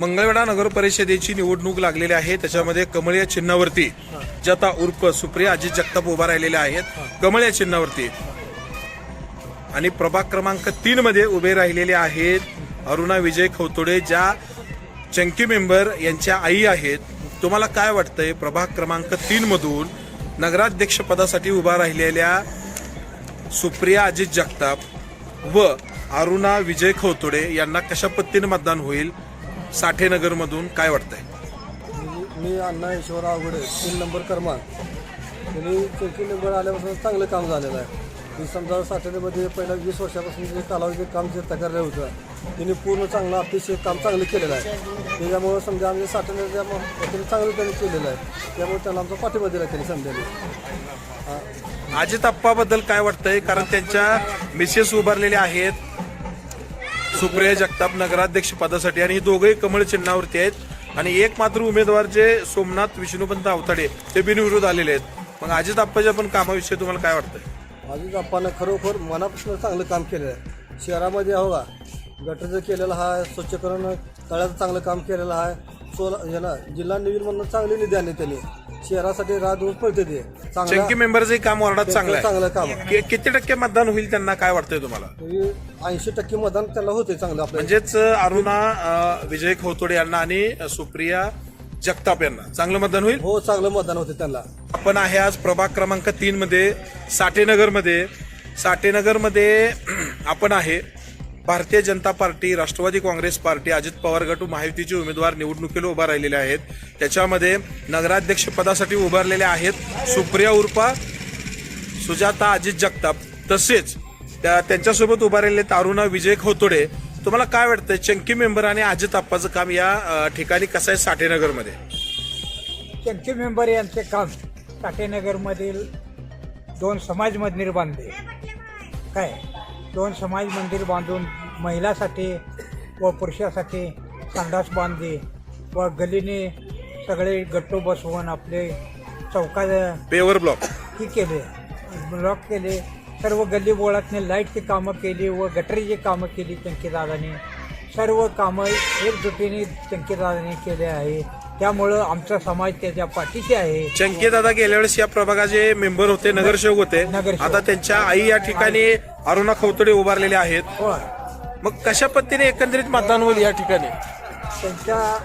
मंगळवेढा नगर परिषदेची निवडणूक लागलेली आहे. त्याच्यामध्ये कमळ या चिन्हावरती जता उर्फ सुप्रिया अजित जगताप उभा राहिलेले आहेत. कमळ या चिन्हावरती आणि प्रभाग क्रमांक 3 मध्ये उभे राहिलेले आहेत अरुणा विजय खवतोडे, ज्या चंकी मेंबर यांच्या आई आहेत. तुम्हाला काय वाटतंय, प्रभाग क्रमांक 3 मधून नगराध्यक्ष पदासाठी उभा राहिलेल्या सुप्रिया अजित जगताप व अरुणा विजय खवतोडे यांना कशा पद्धतीने मतदान होईल? साठेनगर मधून काय वाटतंय? मी अण्णा ईश्वर आवडे 3 नंबर क्रमांक. त्यांनी चौकी नंबर आल्यापासून चांगलं काम झालेलं आहे. मी समजा साठेमध्ये पहिल्या 20 वर्षापासून जे कालावधी काम जे तक्रार होतं त्यांनी पूर्ण चांगलं अतिशय काम चांगलं केलेलं आहे. त्याच्यामुळे समजा आम्ही साठेनगर चांगलं त्यांनी केलेलं आहे. त्यामुळे त्यांना आमचा पाठिंबा दिला त्यांनी समजायला. अजित आप्पाबद्दल काय वाटतंय? कारण त्यांच्या मिसेस उभारलेल्या आहेत सुप्रिया जगताप नगराध्यक्ष पदासाठी आणि हे दोघेही कमळ चिन्हावरती आहेत. आणि एक मात्र उमेदवार जे सोमनाथ विष्णुपंत आवताडे ते बिनविरोध आलेले आहेत. मग अजित आप्पाच्या पण कामाविषयी तुम्हाला काय वाटतंय? अजित आप्पानं खरोखर मनापासून चांगलं काम केलेलं आहे. शहरामध्ये हो का गटरचं केलेलं आहे, स्वच्छकरण तळ्याचं चांगलं काम केलेलं आहे. जिल्हा निधीमधून चांगली निधी आणली त्यांनी. शहरासाठी रात दिवस पडते ते चंकी मेंबरचे काम वार्डात चांगलं काम. किती टक्के मतदान होईल त्यांना काय वाटतंय तुम्हाला? 80% मतदान त्याला होते चांगलं आपलं. म्हणजेच अरुणा विजय खवतोडे यांना आणि सुप्रिया जगताप यांना चांगलं मतदान होईल. हो, चांगलं मतदान होते त्यांना. आपण आहे आज प्रभाग क्रमांक 3 मध्ये साठेनगर मध्ये आपण आहे. भारतीय जनता पार्टी, राष्ट्रवादी काँग्रेस पार्टी, अजित पवार गट व महायुतीचे उमेदवार निवडणुकीला उभा राहिलेले आहेत. त्याच्यामध्ये नगराध्यक्ष पदासाठी उभारलेले आहेत सुप्रिया उर्फ सुजाता अजित जगताप, तसेच त्यांच्यासोबत उभा राहिलेले अरुणा विजय खवतोडे. तुम्हाला काय वाटतंय, चंकी मेंबर आणि अजित आप्पाचं काम या ठिकाणी कसं आहे साठेनगरमध्ये? चंकी मेंबर यांचे काम साठेनगरमधील 2 समाज मंदिर बांधले. काय 2 समाज मंदिर बांधून महिलासाठी व पुरुषासाठी संडास बांधले व गलीने सगळे गट्टू बसवून आपले चौका पेवर ब्लॉक ही केले, ब्लॉक केले. सर्व गल्ली बोळातने लाईटची कामं केली व गटरीची कामं केली. चंकीदादाने सर्व कामं एकजुटीने चंकीदादाने केले आहे. त्यामुळं आमचा समाज त्याच्या पाठीशी आहे. चंकीदादा गेल्या वेळेस या प्रभागाचे मेंबर होते, नगरसेवक होते. आता त्यांच्या आई या ठिकाणी अरुणा खवतोडे उभारलेले आहेत. मग कशा पद्धतीने एकंदरीत मतदान होईल या ठिकाणी? त्यांचा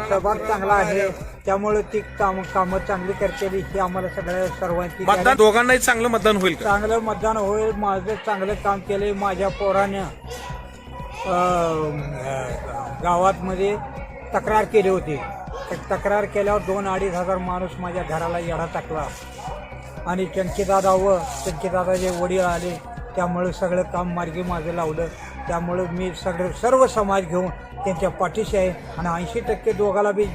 सहभाग चांगला आहे, त्यामुळे ती कामं चांगली करते ही आम्हाला सगळ्या सर्वांची मतदान दोघांनाही चांगलं मतदान होईल का? चांगलं मतदान होईल. माझं चांगलं काम केले. माझ्या पोरानं गावात मध्ये तक्रार केली होती. तक्रार केल्यावर 2-2.5 हजार माणूस माझ्या घराला येडा टाकला आणि चंकीदादाचे वडील आले. त्यामुळे सगळं काम मार्गी माझं लावलं. त्यामुळे मी सर्व समाज घेऊन त्यांच्या पाठीशी आहे. आणि 80% दोघाला बी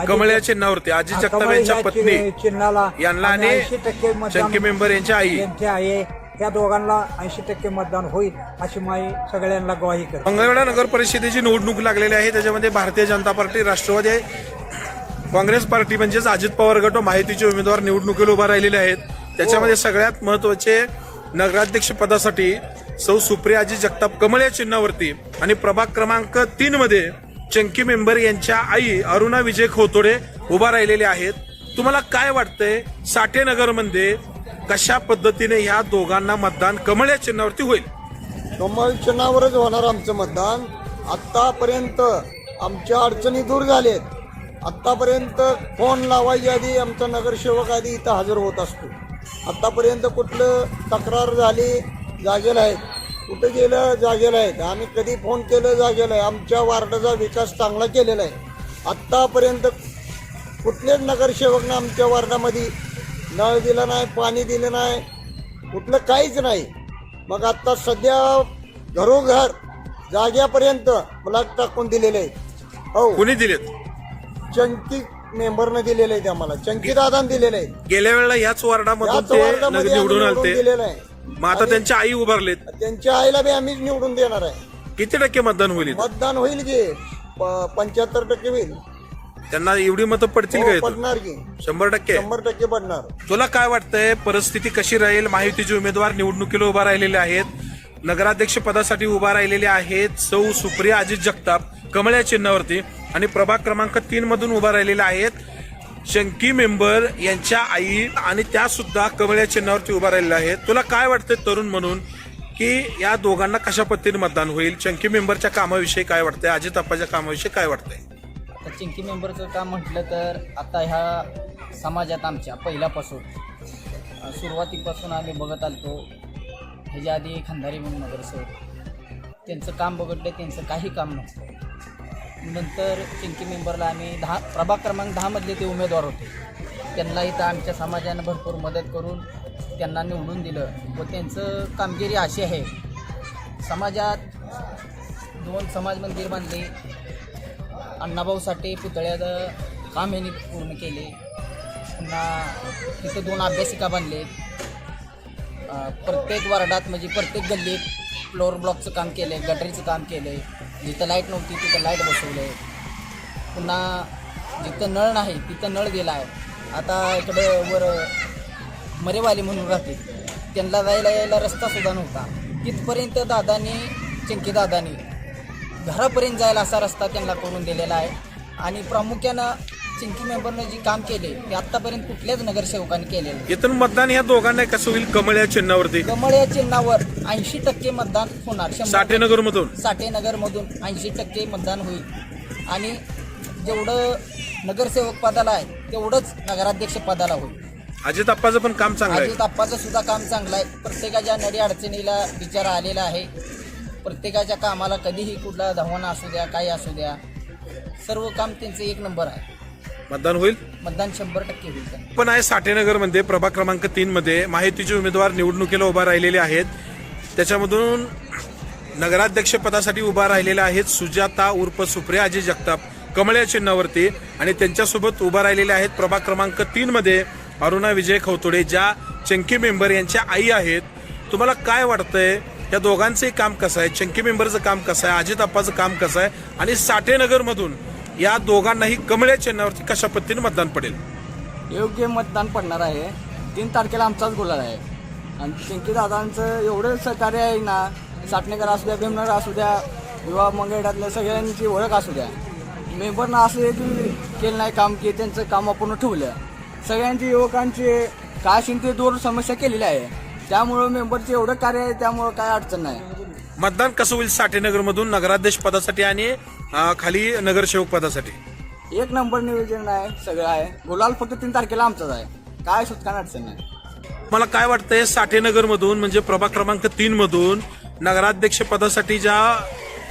कमळ या चिन्हावरती अजित जगताप यांच्या पत्नी चिन्हाला यांना आणि 80% चंकी मेंबर यांच्या आई यांच्या आहे. त्या दोघांना 80% मतदान होईल अशी माई सगळ्यांना ग्वाही करते. मंगळवेढा नगर परिषदेची निवडणूक लागलेली आहे. त्याच्यामध्ये भारतीय जनता पार्टी, राष्ट्रवादी काँग्रेस पार्टी म्हणजेच अजित पवार गट व महायुतीचे उमेदवार निवडणुकीला उभा राहिलेले आहेत. त्याच्यामध्ये सगळ्यात महत्वाचे नगराध्यक्ष पदासाठी सौ सुप्रिया अजित जगताप कमळ या चिन्हावरती आणि प्रभाग क्रमांक 3 मध्ये चंकी मेंबर यांच्या आई अरुणा विजय खवतोडे उभा राहिलेले आहेत. तुम्हाला काय वाटतंय, साठेनगरमध्ये कशा पद्धतीने ह्या दोघांना मतदान कमळ या चिन्हावरती होईल? कमळ चिन्हावरच होणार आमचं मतदान. आतापर्यंत आमच्या अडचणी दूर झालेत. आतापर्यंत फोन लावायच्या आधी आमचा नगरसेवक आधी इथं हजर होत असतो. आतापर्यंत कुठलं तक्रार झाली जागेला आहेत, कुठं गेलं जागेला आहेत. आम्ही कधी फोन केलं जागेला आहे. आमच्या वार्डाचा विकास चांगला केलेला आहे. आत्तापर्यंत कुठल्याच नगरसेवकनं आमच्या वार्डामध्ये नळ दिलं नाही, पाणी दिलं नाही, कुठलं काहीच नाही. मग आत्ता सध्या घरोघर जाग्यापर्यंत ब्लॉक टाकून दिलेले आहेत. हो, कुणी दिलेत? चंकी मेंबरनं दिलेले आहेत आम्हाला, चंकी दादानं दिलेले आहेत. गेल्या वेळेला याच वार्डामधून ते निवडून आलते. दिलेलं आहे. मग आता त्यांच्या आई उभारलेत. त्यांच्या आईला बी आम्हीच निवडून देणार आहे. किती टक्के मतदान होईल? मतदान होईल की 75% होईल. त्यांना एवढी मतं पडतील का? पडणार की 100%? 100% पडणार. तुला काय वाटतंय, परिस्थिती कशी राहील? महायुतीचे उमेदवार निवडणुकीला उभा राहिलेले आहेत. नगराध्यक्ष पदासाठी उभा राहिलेले आहेत सौ सुप्रिया अजित जगताप कमळ या चिन्हावरती. आणि प्रभाग क्रमांक 3 मधून उभा राहिलेल्या आहेत चंकी मेंबर यांच्या आई आणि त्या सुद्धा कमळ चिन्हावरती उभा राहिलेल्या आहेत. तुला काय वाटतंय तरुण म्हणून की या दोघांना कशा पद्धतीने मतदान होईल? चंकी मेंबरच्या कामाविषयी काय वाटतंय? अजित आप्पाच्या कामाविषयी काय वाटतंय? तर चिंकी मेंबरचं काम म्हटलं तर आता ह्या समाजात आमच्या पहिल्यापासून सुरुवातीपासून आम्ही बघत आलतो. ह्याच्या आधी खंदारी म्हणून नगरसेवक, त्यांचं काम बघितलं, त्यांचं काही काम नसतं. नंतर चिंकी मेंबरला आम्ही प्रभाग क्रमांक 10 मधले ते उमेदवार होते. त्यांना इथं आमच्या समाजानं भरपूर मदत करून त्यांना निवडून दिलं व त्यांचं कामगिरी अशी आहे. समाजात 2 समाज मंदिर बांधले, अण्णाभाऊ साठे पुतळ्याचं काम यांनी पूर्ण केले. पुन्हा तिथं 2 अभ्यासिका बांधले. प्रत्येक वार्डात म्हणजे प्रत्येक गल्लीत फ्लोअर ब्लॉकचं काम केलं आहे, गटरीचं काम केलं आहे. जिथं लाईट नव्हती तिथं लाईट बसवलं आहे. पुन्हा जिथं नळ नाही तिथं नळ गेला आहे. आता इकडं वर मरेवाली म्हणून राहते, त्यांना जायला यायला रस्तासुद्धा नव्हता. तिथपर्यंत चिंकी दादानी घरापर्यंत जायला असा रस्ता त्यांना करून दिलेला आहे. आणि प्रामुख्यानं चिंकी मेंबरनं जे काम केले ते आत्तापर्यंत कुठल्याच नगरसेवकांनी केलेलं नाही. इथून मतदान या दोघांना कसं होईल? कमळ या चिन्हावरती कमळ या चिन्हावर 80% मतदान होणार. साठेनगर मधून साठेनगरमधून 80% मतदान होईल. आणि जेवढं नगरसेवक पदाला आहे तेवढंच नगराध्यक्ष पदाला होईल. अजित आप्पाचं पण काम चांगलं आहे. अजित आप्पाचं सुद्धा काम चांगलं आहे. प्रत्येकाच्या नडी अडचणीला विचार आलेला आहे. प्रत्येकाच्या कामाला कधीही कुठला धावणं असू द्या, काही असू द्या, सर्व काम त्यांचं 1 नंबर आहे. मतदान होईल? मतदान 100% होईल. पण आहे साठेनगर मध्ये प्रभाग क्रमांक 3 मध्ये माहितीचे उमेदवार निवडणुकीला उभा राहिलेले आहेत. त्याच्यामधून नगराध्यक्ष पदासाठी उभा राहिलेले आहेत सुजाता उर्फ सुप्रिया अजित जगताप कमळ या चिन्हावरती, आणि त्यांच्यासोबत उभा राहिलेले आहेत प्रभाग क्रमांक 3 मध्ये अरुणा विजय खवतोडे, ज्या चंकी मेंबर यांच्या आई आहेत. तुम्हाला काय वाटतंय या दोघांचंही काम कसं आहे? चंकी मेंबरचं काम कसं आहे? अजित आप्पाचं काम कसं आहे? आणि साठेनगर मधून या दोघांनाही कमळ या चिन्हावरती कशा पद्धतीने मतदान पडेल? योग्य मतदान पडणार आहे. 3 तारखेला आमचाच गुलाल आहे. आणि चिंकी दादांचं एवढं सहकार्य आहे ना, साठनेकर असू द्या, भीमनगर असू द्या, युवा मंगळातल्या सगळ्यांची ओळख असू द्या. मेंबरनं असं की केलं नाही काम की त्यांचं काम आपण ठेवलं. सगळ्यांची युवकांची काय असेल ते दूर समस्या केलेली आहे. त्यामुळं मेंबरचे एवढं कार्य आहे, त्यामुळं काय अडचण नाही. मतदान कसं होईल साठेनगर मधून नगराध्यक्ष पदासाठी आणि खाली नगरसेवक पदासाठी? 1 नंबर नियोजन आहे, सगळं आहे. गुलाल फक्त 3 तारखेला आमचाच आहे. काय सुटका अडचण नाही. मला काय वाटतंय साठेनगर मधून म्हणजे प्रभाग क्रमांक 3 मधून नगराध्यक्ष पदासाठी ज्या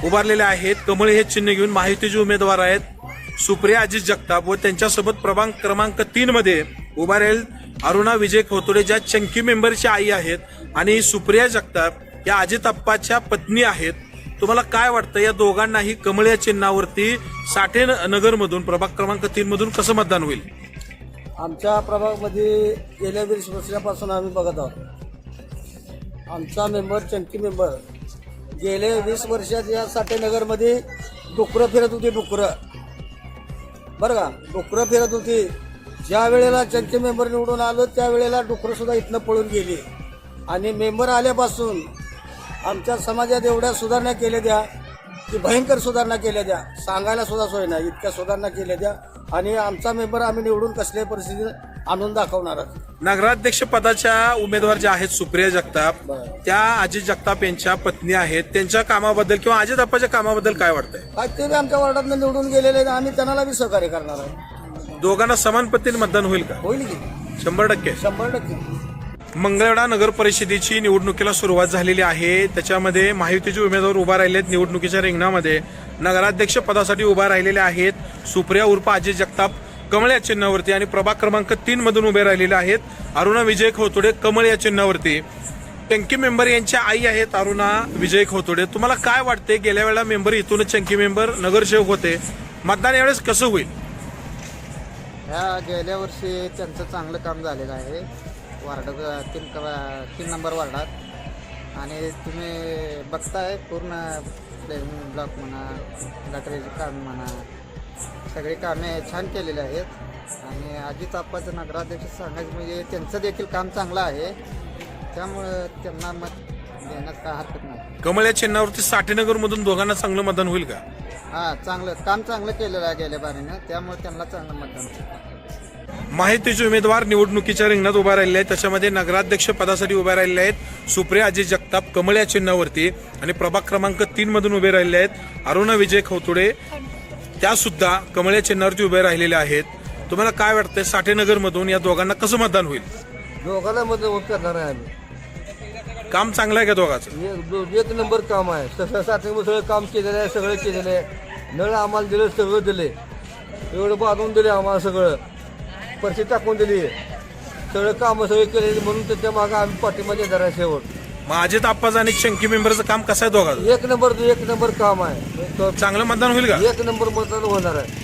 उभारलेल्या आहेत कमळ हे चिन्ह घेऊन माहितीचे उमेदवार आहेत सुप्रिया अजित जगताप व त्यांच्यासोबत प्रभाग क्रमांक 3 मध्ये उभा राहील अरुणा विजय खवतोडे, ज्या चंकी मेंबरच्या आई आहेत, आणि सुप्रिया जगताप या अजित आप्पाच्या पत्नी आहेत. तुम्हाला काय वाटतं या दोघांनाही कमळ या चिन्हावरती साठेनगर मधून प्रभाग क्रमांक 3 मधून कसं मतदान होईल? आमच्या प्रभागामध्ये गेल्या 20 वर्षापासून आम्ही बघत आहोत. आमचा मेंबर चंकी मेंबर गेले 20 वर्षात या साठेनगरमध्ये डुकरं फिरत होती. बरं का, डुकरं फिरत होती. ज्या वेळेला चंकी मेंबर निवडून आलो त्यावेळेला डुकरं सुद्धा इथनं पळून गेली. आणि मेंबर आल्यापासून आमच्या समाजात एवढ्या सुधारणा केल्या द्या की भयंकर सुधारणा केल्या द्या, सांगायला सुद्धा सोय नाही, इतक्या सुधारणा केल्या द्या. आणि आमचा मेंबर आम्ही निवडून कसल्याही परिस्थितीत आणून दाखवणार आहोत. नगराध्यक्ष पदाच्या उमेदवार ज्या आहेत सुप्रिया जगताप, त्या अजित जगताप यांच्या पत्नी आहेत. त्यांच्या कामाबद्दल किंवा अजित आप्पाच्या कामाबद्दल काय वाटतंय? काय ते बी आमच्या वार्डातनं निवडून गेलेले आहेत. आम्ही त्यांना बी सहकार्य करणार आहे. दोघांना समान पद्धतीने मतदान होईल का? होईल की 100%. 100%. मंगळवेढा नगर परिषदेची निवडणुकीला सुरुवात झालेली आहे. त्याच्यामध्ये महायुतीचे उमेदवार उभा राहिले आहेत. निवडणुकीच्या रिंगणामध्ये नगराध्यक्ष पदासाठी उभा राहिलेले आहेत सुप्रिया उर्फ अजित जगताप कमळ या चिन्हावरती, आणि प्रभाग क्रमांक 3 मधून उभे राहिलेले आहेत अरुणा विजय खवतोडे कमळ या चिन्हावरती. चंकी मेंबर यांच्या आई आहेत अरुणा विजय खवतोडे. तुम्हाला काय वाटते? गेल्या वेळेला मेंबर इथूनच चंकी मेंबर नगरसेवक होते. मतदान यावेळेस कसं होईल? ह्या गेल्या वर्षी त्यांचं चांगलं काम झालेलं आहे वार्डात 3 नंबर वार्डात. आणि तुम्ही बघताय पूर्ण प्लेन ब्लॉक म्हणा, गटरीची काम म्हणा, सगळी कामे छान केलेली आहेत. आणि अजित आप्पाचं नगराध्यक्ष सांगायचं म्हणजे त्यांचं देखील काम चांगलं आहे, त्यामुळं त्यांना मत देण्यास काय हरकत नाही. कमळ या चिन्हावरती साठेनगर मधून दोघांना चांगलं मतदान होईल का? हा चांगलं काम चांगलं केलेलं आहे गेल्या बारीनं, त्यामुळे त्यांना चांगलं मतदान. माहितीचे उमेदवार निवडणुकीच्या रिंगणात उभा राहिलेले आहेत. त्याच्यामध्ये नगराध्यक्ष पदासाठी उभे राहिलेले आहेत सुप्रिया अजित जगताप कमळ या चिन्हावरती, आणि प्रभाग क्रमांक 3 मधून उभे राहिलेले आहेत अरुणा विजय खवतुडे, त्या सुद्धा कमळ या चिन्हावरती उभे राहिलेले आहेत. तुम्हाला काय वाटतंय साठेनगर मधून या दोघांना कसं मतदान होईल? दोघांना मतदान करणार आहे आम्ही. काम चांगलं आहे का दोघांचं? एक नंबर काम आहे. सगळं काम केलेलं आहे, सगळं केलेलं आहे. नळ आम्हाला दिलं, सगळं दिले, एवढं बांधून दिले आम्हाला, सगळं परशी टाकून दिली, सगळं काम सगळे केलेली, म्हणून त्याच्या मागे आम्ही पाठीमध्ये येणार आहे शेवट. मग अजित आप्पाचं आणि शंकी मेंबरचं काम कसं आहे दोघांचं? एक नंबर काम आहे. चांगलं मतदान होईल का? एक नंबर मतदान होणार आहे.